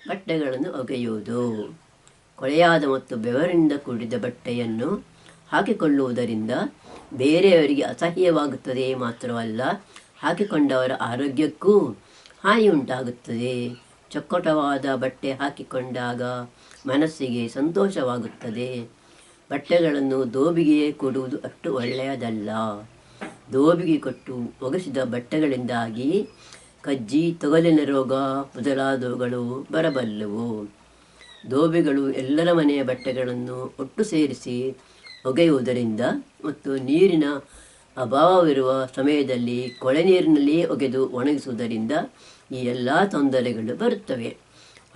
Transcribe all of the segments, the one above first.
ಬಟ್ಟೆಗಳನ್ನು ಒಗೆಯುವುದು. ಕೊಳೆಯಾದ ಮತ್ತು ಬೆವರಿನಿಂದ ಕೂಡಿದ ಬಟ್ಟೆಯನ್ನು ಹಾಕಿಕೊಳ್ಳುವುದರಿಂದ ಬೇರೆಯವರಿಗೆ ಅಸಹ್ಯವಾಗುತ್ತದೆ ಮಾತ್ರವಲ್ಲ, ಹಾಕಿಕೊಂಡವರ ಆರೋಗ್ಯಕ್ಕೂ ಹಾನಿ ಉಂಟಾಗುತ್ತದೆ. ಚೊಕ್ಕಟವಾದ ಬಟ್ಟೆ ಹಾಕಿಕೊಂಡಾಗ ಮನಸ್ಸಿಗೆ ಸಂತೋಷವಾಗುತ್ತದೆ. ಬಟ್ಟೆಗಳನ್ನು ದೋಬಿಗೆ ಕೊಡುವುದು ಅಷ್ಟು ಒಳ್ಳೆಯದಲ್ಲ. ದೋಬಿಗೆ ಕೊಟ್ಟು ಒಗೆಸಿದ ಬಟ್ಟೆಗಳಿಂದಾಗಿ ಕಜ್ಜಿ, ತೊಗಲಿನ ರೋಗ ಮೊದಲಾದವುಗಳು ಬರಬಲ್ಲವು. ದೋಬಿಗಳು ಎಲ್ಲರ ಮನೆಯ ಬಟ್ಟೆಗಳನ್ನು ಒಟ್ಟು ಸೇರಿಸಿ ಒಗೆಯುವುದರಿಂದ ಮತ್ತು ನೀರಿನ ಅಭಾವವಿರುವ ಸಮಯದಲ್ಲಿ ಕೊಳೆ ನೀರಿನಲ್ಲಿಯೇ ಒಗೆದು ಒಣಗಿಸುವುದರಿಂದ ಈ ಎಲ್ಲ ತೊಂದರೆಗಳು ಬರುತ್ತವೆ.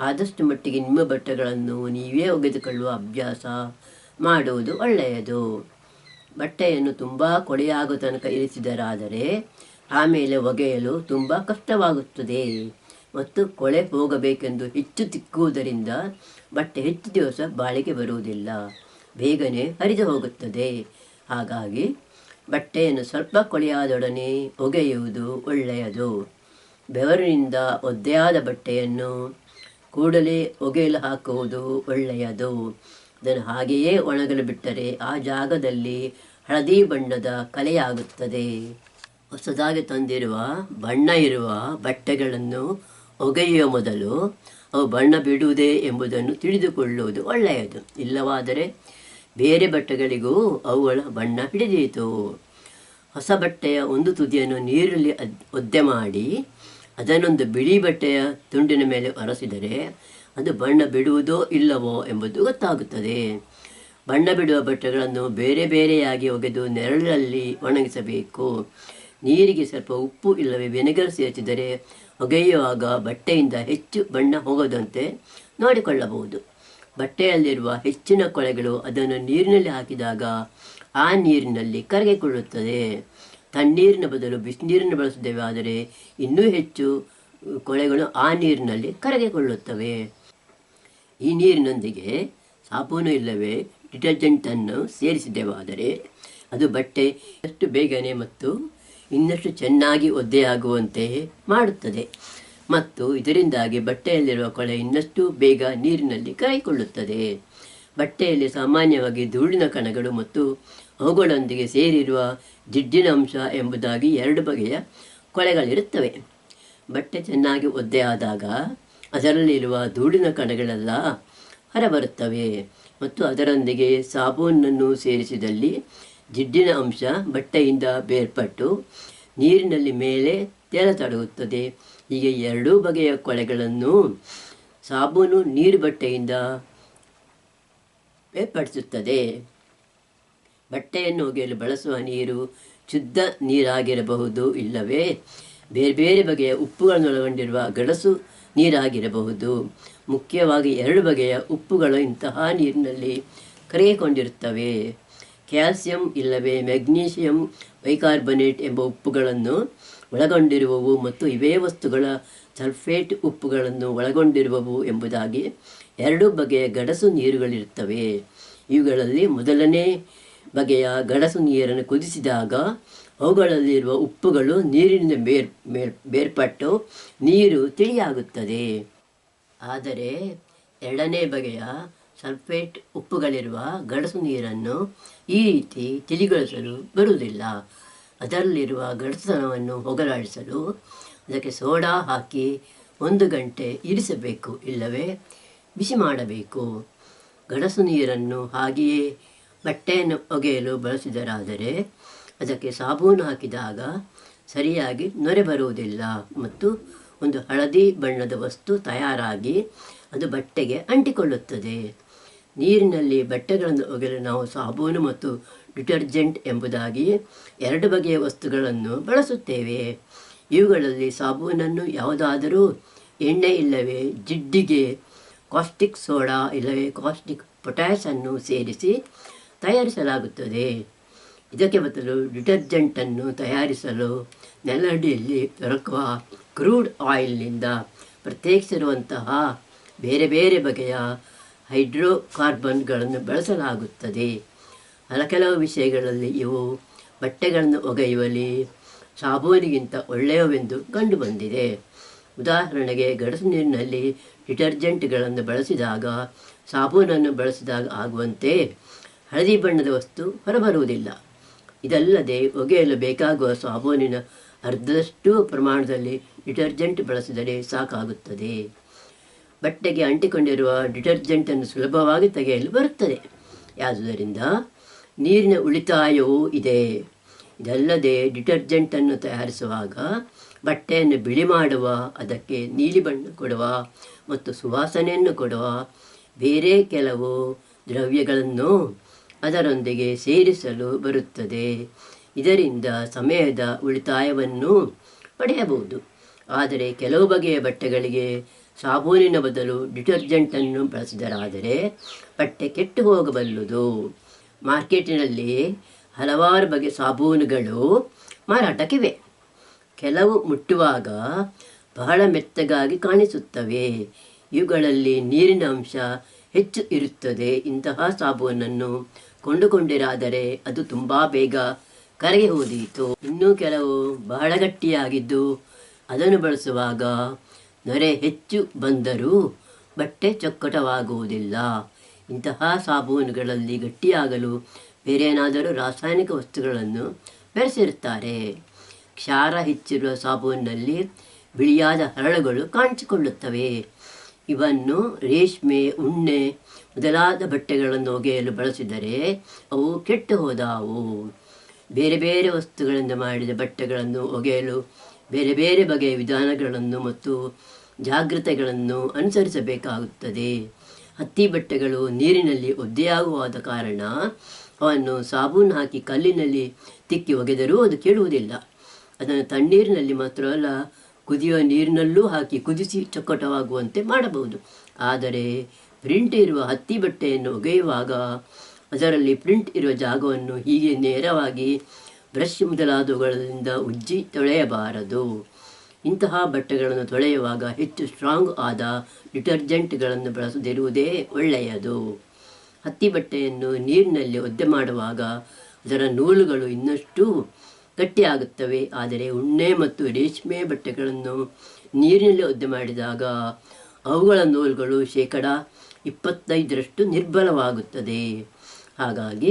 ಆದಷ್ಟು ಮಟ್ಟಿಗೆ ನಿಮ್ಮ ಬಟ್ಟೆಗಳನ್ನು ನೀವೇ ಒಗೆದುಕೊಳ್ಳುವ ಅಭ್ಯಾಸ ಮಾಡುವುದು ಒಳ್ಳೆಯದು. ಬಟ್ಟೆಯನ್ನು ತುಂಬ ಕೊಳೆಯಾಗುವ ತನಕ ಇರಿಸಿದರಾದರೆ ಆಮೇಲೆ ಒಗೆಯಲು ತುಂಬ ಕಷ್ಟವಾಗುತ್ತದೆ ಮತ್ತು ಕೊಳೆ ಹೋಗಬೇಕೆಂದು ಹೆಚ್ಚು ತಿಕ್ಕುವುದರಿಂದ ಬಟ್ಟೆ ಹೆಚ್ಚು ದಿವಸ ಬಾಳಿಕೆ ಬರುವುದಿಲ್ಲ, ಬೇಗನೆ ಹರಿದು ಹೋಗುತ್ತದೆ. ಹಾಗಾಗಿ ಬಟ್ಟೆಯನ್ನು ಸ್ವಲ್ಪ ಕೊಳೆಯಾದೊಡನೆ ಒಗೆಯುವುದು ಒಳ್ಳೆಯದು. ಬೆವರಿನಿಂದ ಒದ್ದೆಯಾದ ಬಟ್ಟೆಯನ್ನು ಕೂಡಲೇ ಒಗೆಯಲು ಹಾಕುವುದು ಒಳ್ಳೆಯದು. ಅದನ್ನು ಹಾಗೆಯೇ ಒಣಗಲು ಬಿಟ್ಟರೆ ಆ ಜಾಗದಲ್ಲಿ ಹಳದಿ ಬಣ್ಣದ ಕಲೆಯಾಗುತ್ತದೆ. ಹೊಸದಾಗಿ ತಂದಿರುವ ಬಣ್ಣ ಇರುವ ಬಟ್ಟೆಗಳನ್ನು ಒಗೆಯುವ ಮೊದಲು ಅವು ಬಣ್ಣ ಬಿಡುವುದೇ ಎಂಬುದನ್ನು ತಿಳಿದುಕೊಳ್ಳುವುದು ಒಳ್ಳೆಯದು. ಇಲ್ಲವಾದರೆ ಬೇರೆ ಬಟ್ಟೆಗಳಿಗೂ ಅವುಗಳ ಬಣ್ಣ ಹಿಡಿದೀತು. ಹೊಸ ಬಟ್ಟೆಯ ಒಂದು ತುದಿಯನ್ನು ನೀರಲ್ಲಿ ಒದ್ದೆ ಮಾಡಿ ಅದನ್ನೊಂದು ಬಿಳಿ ಬಟ್ಟೆಯ ತುಂಡಿನ ಮೇಲೆ ಒರೆಸಿದರೆ ಅದು ಬಣ್ಣ ಬಿಡುವುದೋ ಇಲ್ಲವೋ ಎಂಬುದು ಗೊತ್ತಾಗುತ್ತದೆ. ಬಣ್ಣ ಬಿಡುವ ಬಟ್ಟೆಗಳನ್ನು ಬೇರೆ ಬೇರೆಯಾಗಿ ಒಗೆದು ನೆರಳಲ್ಲಿ ಒಣಗಿಸಬೇಕು. ನೀರಿಗೆ ಸ್ವಲ್ಪ ಉಪ್ಪು ಇಲ್ಲವೇ ವಿನೆಗರ್ ಸೇರಿಸಿದರೆ ಒಗೆಯುವಾಗ ಬಟ್ಟೆಯಿಂದ ಹೆಚ್ಚು ಬಣ್ಣ ಹೋಗದಂತೆ ನೋಡಿಕೊಳ್ಳಬಹುದು. ಬಟ್ಟೆಯಲ್ಲಿರುವ ಹೆಚ್ಚಿನ ಕೊಳೆಗಳು ಅದನ್ನು ನೀರಿನಲ್ಲಿ ಹಾಕಿದಾಗ ಆ ನೀರಿನಲ್ಲಿ ಕರಗಿಕೊಳ್ಳುತ್ತದೆ. ತಣ್ಣೀರಿನ ಬದಲು ಬಿಸಿನೀರನ್ನು ಬಳಸಿದ್ದೇವೆ ಆದರೆ ಇನ್ನೂ ಹೆಚ್ಚು ಕೊಳೆಗಳು ಆ ನೀರಿನಲ್ಲಿ ಕರಗಿಕೊಳ್ಳುತ್ತವೆ. ಈ ನೀರಿನೊಂದಿಗೆ ಸಾಬೂನು ಇಲ್ಲವೇ ಡಿಟರ್ಜೆಂಟನ್ನು ಸೇರಿಸಿದೆವಾದರೆ ಅದು ಬಟ್ಟೆ ಎಷ್ಟು ಬೇಗನೆ ಮತ್ತು ಇನ್ನಷ್ಟು ಚೆನ್ನಾಗಿ ಒದ್ದೆಯಾಗುವಂತೆ ಮಾಡುತ್ತದೆ ಮತ್ತು ಇದರಿಂದಾಗಿ ಬಟ್ಟೆಯಲ್ಲಿರುವ ಕೊಳೆ ಇನ್ನಷ್ಟು ಬೇಗ ನೀರಿನಲ್ಲಿ ಕರಗಿಕೊಳ್ಳುತ್ತದೆ. ಬಟ್ಟೆಯಲ್ಲಿ ಸಾಮಾನ್ಯವಾಗಿ ಧೂಳಿನ ಕಣಗಳು ಮತ್ತು ಅವುಗಳೊಂದಿಗೆ ಸೇರಿರುವ ಜಿಡ್ಡಿನ ಅಂಶ ಎಂಬುದಾಗಿ 2 ಬಗೆಯ ಕೊಳೆಗಳಿರುತ್ತವೆ. ಬಟ್ಟೆ ಚೆನ್ನಾಗಿ ಒದ್ದೆಯಾದಾಗ ಅದರಲ್ಲಿರುವ ಧೂಳಿನ ಕಣಗಳೆಲ್ಲ ಹೊರಬರುತ್ತವೆ ಮತ್ತು ಅದರೊಂದಿಗೆ ಸಾಬೂನನ್ನು ಸೇರಿಸಿದಲ್ಲಿ ಜಿಡ್ಡಿನ ಅಂಶ ಬಟ್ಟೆಯಿಂದ ಬೇರ್ಪಟ್ಟು ನೀರಿನಲ್ಲಿ ಮೇಲೆ ತೇಲತೊಡಗುತ್ತದೆ. ಹೀಗೆ 2 ಬಗೆಯ ಕೊಳೆಗಳನ್ನು ಸಾಬೂನು ನೀರು ಬಟ್ಟೆಯಿಂದ ಬೇರ್ಪಡಿಸುತ್ತದೆ. ಬಟ್ಟೆಯನ್ನು ಒಗೆಯಲು ಬಳಸುವ ನೀರು ಶುದ್ಧ ನೀರಾಗಿರಬಹುದು, ಇಲ್ಲವೇ ಬೇರೆ ಬೇರೆ ಬಗೆಯ ಉಪ್ಪುಗಳನ್ನೊಳಗೊಂಡಿರುವ ಗಡಸು ನೀರಾಗಿರಬಹುದು. ಮುಖ್ಯವಾಗಿ 2 ಬಗೆಯ ಉಪ್ಪುಗಳು ಇಂತಹ ನೀರಿನಲ್ಲಿ ಕರಗಿಕೊಂಡಿರುತ್ತವೆ. ಕ್ಯಾಲ್ಸಿಯಂ ಇಲ್ಲವೇ ಮೆಗ್ನೀಷಿಯಂ ಬೈಕಾರ್ಬನೇಟ್ ಎಂಬ ಉಪ್ಪುಗಳನ್ನು ಒಳಗೊಂಡಿರುವವು ಮತ್ತು ಇವೇ ವಸ್ತುಗಳ ಸಲ್ಫೇಟ್ ಉಪ್ಪುಗಳನ್ನು ಒಳಗೊಂಡಿರುವವು ಎಂಬುದಾಗಿ 2 ಬಗೆಯ ಗಡಸು ನೀರುಗಳಿರುತ್ತವೆ. ಇವುಗಳಲ್ಲಿ ಮೊದಲನೇ ಬಗೆಯ ಗಡಸು ನೀರನ್ನು ಕುದಿಸಿದಾಗ ಅವುಗಳಲ್ಲಿರುವ ಉಪ್ಪುಗಳು ನೀರಿನಿಂದ ಬೇರ್ಪಟ್ಟು ನೀರು ತಿಳಿಯಾಗುತ್ತದೆ. ಆದರೆ 2ನೇ ಬಗೆಯ ಸಲ್ಫೇಟ್ ಉಪ್ಪುಗಳಿರುವ ಗಡಸು ನೀರನ್ನು ಈ ರೀತಿ ತಿಳಿಗೊಳಿಸಲು ಬರುವುದಿಲ್ಲ. ಅದರಲ್ಲಿರುವ ಗಡಸುತನವನ್ನು ಹೋಗಲಾಡಿಸಲು ಅದಕ್ಕೆ ಸೋಡಾ ಹಾಕಿ 1 ಗಂಟೆ ಇರಿಸಬೇಕು, ಇಲ್ಲವೇ ಬಿಸಿ ಮಾಡಬೇಕು. ಗಡಸು ನೀರನ್ನು ಹಾಗೆಯೇ ಬಟ್ಟೆಯನ್ನು ಒಗೆಯಲು ಬಳಸಿದರಾದರೆ ಅದಕ್ಕೆ ಸಾಬೂನು ಹಾಕಿದಾಗ ಸರಿಯಾಗಿ ನೊರೆ ಬರುವುದಿಲ್ಲ ಮತ್ತು ಒಂದು ಹಳದಿ ಬಣ್ಣದ ವಸ್ತು ತಯಾರಾಗಿ ಅದು ಬಟ್ಟೆಗೆ ಅಂಟಿಕೊಳ್ಳುತ್ತದೆ. ನೀರಿನಲ್ಲಿ ಬಟ್ಟೆಗಳನ್ನು ಒಗೆಯಲು ನಾವು ಸಾಬೂನು ಮತ್ತು ಡಿಟರ್ಜೆಂಟ್ ಎಂಬುದಾಗಿ 2 ಬಗೆಯ ವಸ್ತುಗಳನ್ನು ಬಳಸುತ್ತೇವೆ. ಇವುಗಳಲ್ಲಿ ಸಾಬೂನನ್ನು ಯಾವುದಾದರೂ ಎಣ್ಣೆ ಇಲ್ಲವೇ ಜಿಡ್ಡಿಗೆ ಕಾಸ್ಟಿಕ್ ಸೋಡಾ ಇಲ್ಲವೇ ಕಾಸ್ಟಿಕ್ ಪೊಟ್ಯಾಷನ್ನು ಸೇರಿಸಿ ತಯಾರಿಸಲಾಗುತ್ತದೆ. ಇದಕ್ಕೆ ಬದಲು ಡಿಟರ್ಜೆಂಟನ್ನು ತಯಾರಿಸಲು ನೆಲಡಿಯಲ್ಲಿ ದೊರಕುವ ಕ್ರೂಡ್ ಆಯಿಲ್ನಿಂದ ಪ್ರತ್ಯೇಕಿಸಿರುವಂತಹ ಬೇರೆ ಬೇರೆ ಬಗೆಯ ಹೈಡ್ರೋಕಾರ್ಬನ್ಗಳನ್ನು ಬಳಸಲಾಗುತ್ತದೆ. ಕೆಲವು ವಿಷಯಗಳಲ್ಲಿ ಇವು ಬಟ್ಟೆಗಳನ್ನು ಒಗೆಯುವಲ್ಲಿ ಸಾಬೂನಿಗಿಂತ ಒಳ್ಳೆಯವೆಂದು ಕಂಡುಬಂದಿದೆ. ಉದಾಹರಣೆಗೆ ಗಡಸು ನೀರಿನಲ್ಲಿ ಡಿಟರ್ಜೆಂಟ್ಗಳನ್ನು ಬಳಸಿದಾಗ, ಸಾಬೂನನ್ನು ಬಳಸಿದಾಗ ಆಗುವಂತೆ ಹಳದಿ ಬಣ್ಣದ ವಸ್ತು ಹೊರಬರುವುದಿಲ್ಲ. ಇದಲ್ಲದೆ ಒಗೆಯಲು ಬೇಕಾಗುವ ಸಾಬೂನಿನ ಅರ್ಧದಷ್ಟು ಪ್ರಮಾಣದಲ್ಲಿ ಡಿಟರ್ಜೆಂಟ್ ಬಳಸಿದರೆ ಸಾಕಾಗುತ್ತದೆ. ಬಟ್ಟೆಗೆ ಅಂಟಿಕೊಂಡಿರುವ ಡಿಟರ್ಜೆಂಟನ್ನು ಸುಲಭವಾಗಿ ತೆಗೆಯಲು ಬರುತ್ತದೆ. ಆದುದರಿಂದ ನೀರಿನ ಉಳಿತಾಯವೂ ಇದೆ. ಇದಲ್ಲದೆ ಡಿಟರ್ಜೆಂಟನ್ನು ತಯಾರಿಸುವಾಗ ಬಟ್ಟೆಯನ್ನು ಬಿಳಿ ಮಾಡುವ, ಅದಕ್ಕೆ ನೀಲಿ ಬಣ್ಣ ಕೊಡುವ ಮತ್ತು ಸುವಾಸನೆಯನ್ನು ಕೊಡುವ ಬೇರೆ ಕೆಲವು ದ್ರವ್ಯಗಳನ್ನು ಅದರೊಂದಿಗೆ ಸೇರಿಸಲು ಬರುತ್ತದೆ. ಇದರಿಂದ ಸಮಯದ ಉಳಿತಾಯವನ್ನು ಪಡೆಯಬಹುದು. ಆದರೆ ಕೆಲವು ಬಗೆಯ ಬಟ್ಟೆಗಳಿಗೆ ಸಾಬೂನಿನ ಬದಲು ಡಿಟರ್ಜೆಂಟನ್ನು ಬಳಸಿದರಾದರೆ ಬಟ್ಟೆ ಕೆಟ್ಟು ಹೋಗಬಲ್ಲುದು. ಮಾರ್ಕೆಟಿನಲ್ಲಿ ಹಲವಾರು ಬಗೆಯ ಸಾಬೂನುಗಳು ಮಾರಾಟಕ್ಕಿವೆ. ಕೆಲವು ಮುಟ್ಟುವಾಗ ಬಹಳ ಮೆತ್ತಗಾಗಿ ಕಾಣಿಸುತ್ತವೆ. ಇವುಗಳಲ್ಲಿ ನೀರಿನ ಅಂಶ ಹೆಚ್ಚು ಇರುತ್ತದೆ. ಇಂತಹ ಸಾಬೂನನ್ನು ಕೊಂಡುಕೊಂಡಿರಾದರೆ ಅದು ತುಂಬ ಬೇಗ ಕರಗಿ ಹೋದೀತು. ಇನ್ನೂ ಕೆಲವು ಬಹಳ ಗಟ್ಟಿಯಾಗಿದ್ದು ಅದನ್ನು ಬಳಸುವಾಗ ನೊರೆ ಹೆಚ್ಚು ಬಂದರೂ ಬಟ್ಟೆ ಚೊಕ್ಕಟವಾಗುವುದಿಲ್ಲ. ಇಂತಹ ಸಾಬೂನುಗಳಲ್ಲಿ ಗಟ್ಟಿಯಾಗಲು ಬೇರೇನಾದರೂ ರಾಸಾಯನಿಕ ವಸ್ತುಗಳನ್ನು ಬೆರೆಸಿರುತ್ತಾರೆ. ಕ್ಷಾರ ಹೆಚ್ಚಿರುವ ಸಾಬೂನಿನಲ್ಲಿ ಬಿಳಿಯಾದ ಹರಳುಗಳು ಕಾಣಿಸಿಕೊಳ್ಳುತ್ತವೆ. ಇವನ್ನು ರೇಷ್ಮೆ, ಉಣ್ಣೆ ಮೊದಲಾದ ಬಟ್ಟೆಗಳನ್ನು ಒಗೆಯಲು ಬಳಸಿದರೆ ಅವು ಕೆಟ್ಟು ಹೋದವು. ಬೇರೆ ಬೇರೆ ವಸ್ತುಗಳಿಂದ ಮಾಡಿದ ಬಟ್ಟೆಗಳನ್ನು ಒಗೆಯಲು ಬೇರೆ ಬೇರೆ ಬಗೆಯ ವಿಧಾನಗಳನ್ನು ಮತ್ತು ಜಾಗ್ರತೆಗಳನ್ನು ಅನುಸರಿಸಬೇಕಾಗುತ್ತದೆ. ಹತ್ತಿ ಬಟ್ಟೆಗಳು ನೀರಿನಲ್ಲಿ ಒದ್ದೆಯಾಗುವಾದ ಕಾರಣ ಅವನ್ನು ಸಾಬೂನು ಹಾಕಿ ಕಲ್ಲಿನಲ್ಲಿ ತಿಕ್ಕಿ ಒಗೆದರೂ ಅದು ಕೆಡುವುದಿಲ್ಲ. ಅದನ್ನು ತಣ್ಣೀರಿನಲ್ಲಿ ಮಾತ್ರವಲ್ಲ, ಕುದಿಯುವ ನೀರಿನಲ್ಲೂ ಹಾಕಿ ಕುದಿಸಿ ಚೊಕ್ಕಟವಾಗುವಂತೆ ಮಾಡಬಹುದು. ಆದರೆ ಪ್ರಿಂಟ್ ಇರುವ ಹತ್ತಿ ಬಟ್ಟೆಯನ್ನು ಒಗೆಯುವಾಗ ಅದರಲ್ಲಿ ಪ್ರಿಂಟ್ ಇರುವ ಜಾಗವನ್ನು ಹೀಗೆ ನೇರವಾಗಿ ಬ್ರಷ್ ಮೊದಲಾದವುಗಳಿಂದ ಉಜ್ಜಿ ತೊಳೆಯಬಾರದು. ಇಂತಹ ಬಟ್ಟೆಗಳನ್ನು ತೊಳೆಯುವಾಗ ಹೆಚ್ಚು ಸ್ಟ್ರಾಂಗ್ ಆದ ಡಿಟರ್ಜೆಂಟ್ಗಳನ್ನು ಬಳಸದಿರುವುದೇ ಒಳ್ಳೆಯದು. ಹತ್ತಿ ಬಟ್ಟೆಯನ್ನು ನೀರಿನಲ್ಲಿ ಒದ್ದೆ ಮಾಡುವಾಗ ಅದರ ನೂಲುಗಳು ಇನ್ನಷ್ಟು ಗಟ್ಟಿಯಾಗುತ್ತವೆ. ಆದರೆ ಉಣ್ಣೆ ಮತ್ತು ರೇಷ್ಮೆ ಬಟ್ಟೆಗಳನ್ನು ನೀರಿನಲ್ಲಿ ಒದ್ದೆ ಮಾಡಿದಾಗ ಅವುಗಳ ನೂಲುಗಳು 25% ನಿರ್ಬಲವಾಗುತ್ತದೆ. ಹಾಗಾಗಿ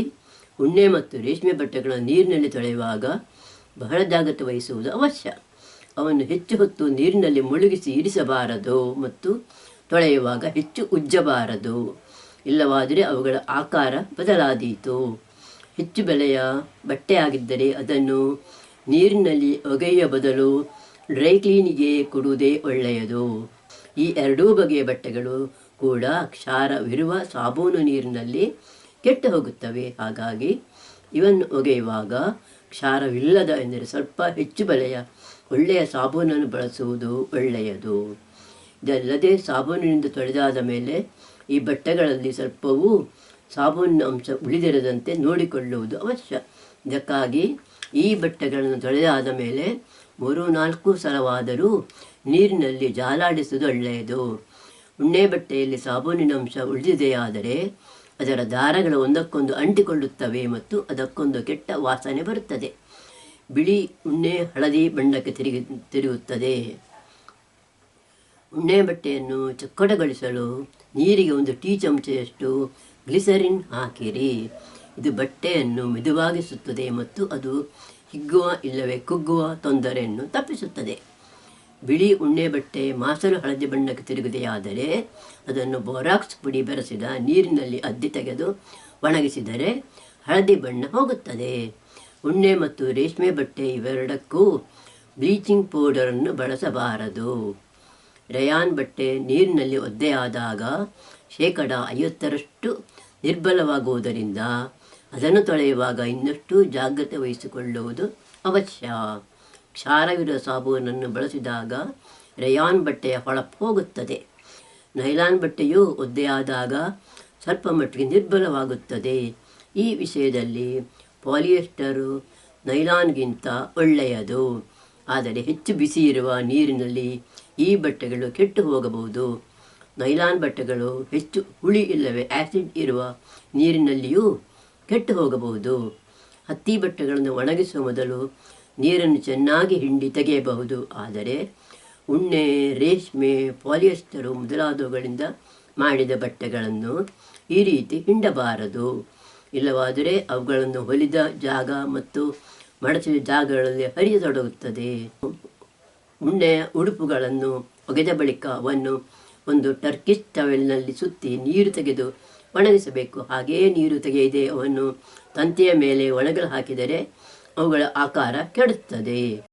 ಉಣ್ಣೆ ಮತ್ತು ರೇಷ್ಮೆ ಬಟ್ಟೆಗಳನ್ನು ನೀರಿನಲ್ಲಿ ತೊಳೆಯುವಾಗ ಬಹಳ ಜಾಗ್ರತೆ ವಹಿಸುವುದು ಅವಶ್ಯ. ಅವನ್ನು ಹೆಚ್ಚು ಹೊತ್ತು ನೀರಿನಲ್ಲಿ ಮುಳುಗಿಸಿ ಇರಿಸಬಾರದು ಮತ್ತು ತೊಳೆಯುವಾಗ ಹೆಚ್ಚು ಉಜ್ಜಬಾರದು. ಇಲ್ಲವಾದರೆ ಅವುಗಳ ಆಕಾರ ಬದಲಾದೀತು. ಹೆಚ್ಚು ಬೆಲೆಯ ಬಟ್ಟೆಯಾಗಿದ್ದರೆ ಅದನ್ನು ನೀರಿನಲ್ಲಿ ಒಗೆಯುವ ಬದಲು ಡ್ರೈ ಕ್ಲೀನಿಗೆ ಕೊಡುವುದೇ ಒಳ್ಳೆಯದು. ಈ ಎರಡೂ ಬಗೆಯ ಬಟ್ಟೆಗಳು ಕೂಡ ಕ್ಷಾರವಿರುವ ಸಾಬೂನು ನೀರಿನಲ್ಲಿ ಕೆಟ್ಟು ಹೋಗುತ್ತವೆ. ಹಾಗಾಗಿ ಇವನ್ನು ಒಗೆಯುವಾಗ ಕ್ಷಾರವಿಲ್ಲದ, ಎಂದರೆ ಸ್ವಲ್ಪ ಹೆಚ್ಚು ಬೆಲೆಯ ಒಳ್ಳೆಯ ಸಾಬೂನನ್ನು ಬಳಸುವುದು ಒಳ್ಳೆಯದು. ಇದಲ್ಲದೆ ಸಾಬೂನಿನಿಂದ ತೊಳೆದಾದ ಮೇಲೆ ಈ ಬಟ್ಟೆಗಳಲ್ಲಿ ಸ್ವಲ್ಪವೂ ಸಾಬೂನಿನ ಅಂಶ ಉಳಿದಿರದಂತೆ ನೋಡಿಕೊಳ್ಳುವುದು ಅವಶ್ಯ. ಇದಕ್ಕಾಗಿ ಈ ಬಟ್ಟೆಗಳನ್ನು ತೊಳೆದಾದ ಮೇಲೆ 3-4 ಸಲವಾದರೂ ನೀರಿನಲ್ಲಿ ಜಾಲಾಡಿಸುವುದು ಒಳ್ಳೆಯದು. ಉಣ್ಣೆ ಬಟ್ಟೆಯಲ್ಲಿ ಸಾಬೂನಿನ ಅಂಶ ಉಳಿದಿದೆಯಾದರೆ ಅದರ ದಾರಗಳು ಒಂದಕ್ಕೊಂದು ಅಂಟಿಕೊಳ್ಳುತ್ತವೆ ಮತ್ತು ಅದಕ್ಕೊಂದು ಕೆಟ್ಟ ವಾಸನೆ ಬರುತ್ತದೆ. ಬಿಳಿ ಉಣ್ಣೆ ಹಳದಿ ಬಣ್ಣಕ್ಕೆ ತಿರುಗುತ್ತದೆ. ಉಣ್ಣೆ ಬಟ್ಟೆಯನ್ನು ಚೊಕ್ಕಟಗೊಳಿಸಲು ನೀರಿಗೆ 1 ಟೀ ಚಮಚೆಯಷ್ಟು ಗ್ಲಿಸರಿನ್ ಹಾಕಿರಿ. ಇದು ಬಟ್ಟೆಯನ್ನು ಮೆದುವಾಗಿಸುತ್ತದೆ ಮತ್ತು ಅದು ಹಿಗ್ಗುವ ಇಲ್ಲವೇ ಕುಗ್ಗುವ ತೊಂದರೆಯನ್ನು ತಪ್ಪಿಸುತ್ತದೆ. ಬಿಳಿ ಉಣ್ಣೆ ಬಟ್ಟೆ ಮಾಸಲು ಹಳದಿ ಬಣ್ಣಕ್ಕೆ ತಿರುಗುದೆಯಾದರೆ ಅದನ್ನು ಬೋರಾಕ್ಸ್ ಪುಡಿ ಬೆರೆಸಿದ ನೀರಿನಲ್ಲಿ ಅದ್ದಿ ತೆಗೆದು ಒಣಗಿಸಿದರೆ ಹಳದಿ ಬಣ್ಣ ಹೋಗುತ್ತದೆ. ಉಣ್ಣೆ ಮತ್ತು ರೇಷ್ಮೆ ಬಟ್ಟೆ ಇವೆರಡಕ್ಕೂ ಬ್ಲೀಚಿಂಗ್ ಪೌಡರನ್ನು ಬಳಸಬಾರದು. ರಯಾನ್ ಬಟ್ಟೆ ನೀರಿನಲ್ಲಿ ಒದ್ದೆಯಾದಾಗ 50% ನಿರ್ಬಲವಾಗುವುದರಿಂದ ಅದನ್ನು ತೊಳೆಯುವಾಗ ಇನ್ನಷ್ಟು ಜಾಗ್ರತೆ ವಹಿಸಿಕೊಳ್ಳುವುದು ಅವಶ್ಯ. ಕ್ಷಾರವಿರುವ ಸಾಬೂನನ್ನು ಬಳಸಿದಾಗ ರಯಾನ್ ಬಟ್ಟೆಯ ಹೊಳಪು ಹೋಗುತ್ತದೆ. ನೈಲಾನ್ ಬಟ್ಟೆಯು ಒದ್ದೆಯಾದಾಗ ಸ್ವಲ್ಪ ಮಟ್ಟಿಗೆ ನಿರ್ಬಲವಾಗುತ್ತದೆ. ಈ ವಿಷಯದಲ್ಲಿ ಪಾಲಿಯೆಸ್ಟರು ನೈಲಾನ್ಗಿಂತ ಒಳ್ಳೆಯದು. ಆದರೆ ಹೆಚ್ಚು ಬಿಸಿ ಇರುವ ನೀರಿನಲ್ಲಿ ಈ ಬಟ್ಟೆಗಳು ಕೆಟ್ಟು ಹೋಗಬಹುದು. ನೈಲಾನ್ ಬಟ್ಟೆಗಳು ಹೆಚ್ಚು ಹುಳಿ ಇಲ್ಲವೇ ಆ್ಯಸಿಡ್ ಇರುವ ನೀರಿನಲ್ಲಿಯೂ ಕೆಟ್ಟು ಹೋಗಬಹುದು. ಹತ್ತಿ ಬಟ್ಟೆಗಳನ್ನು ಒಣಗಿಸುವ ಮೊದಲು ನೀರನ್ನು ಚೆನ್ನಾಗಿ ಹಿಂಡಿ ತೆಗೆಯಬಹುದು. ಆದರೆ ಉಣ್ಣೆ, ರೇಷ್ಮೆ, ಪಾಲಿಯೆಸ್ಟರು ಮೊದಲಾದವುಗಳಿಂದ ಮಾಡಿದ ಬಟ್ಟೆಗಳನ್ನು ಈ ರೀತಿ ಹಿಂಡಬಾರದು. ಇಲ್ಲವಾದರೆ ಅವುಗಳನ್ನು ಹೊಲಿದ ಜಾಗ ಮತ್ತು ಮಡಚಿದ ಜಾಗಗಳಲ್ಲಿ ಹರಿಯತೊಡಗುತ್ತದೆ. ಉಣ್ಣೆಯ ಉಡುಪುಗಳನ್ನು ಒಗೆದ ಬಳಿಕ ಅವನ್ನು ಒಂದು ಟರ್ಕಿಶ್ ಟವೆಲ್ನಲ್ಲಿ ಸುತ್ತಿ ನೀರು ತೆಗೆದು ಒಣಗಿಸಬೇಕು. ಹಾಗೆಯೇ ನೀರು ತೆಗೆಯದೆ ಅವನ್ನು ತಂತಿಯ ಮೇಲೆ ಒಣಗಲು ಹಾಕಿದರೆ ಅವುಗಳ ಆಕಾರ ಕೆಡುತ್ತದೆ.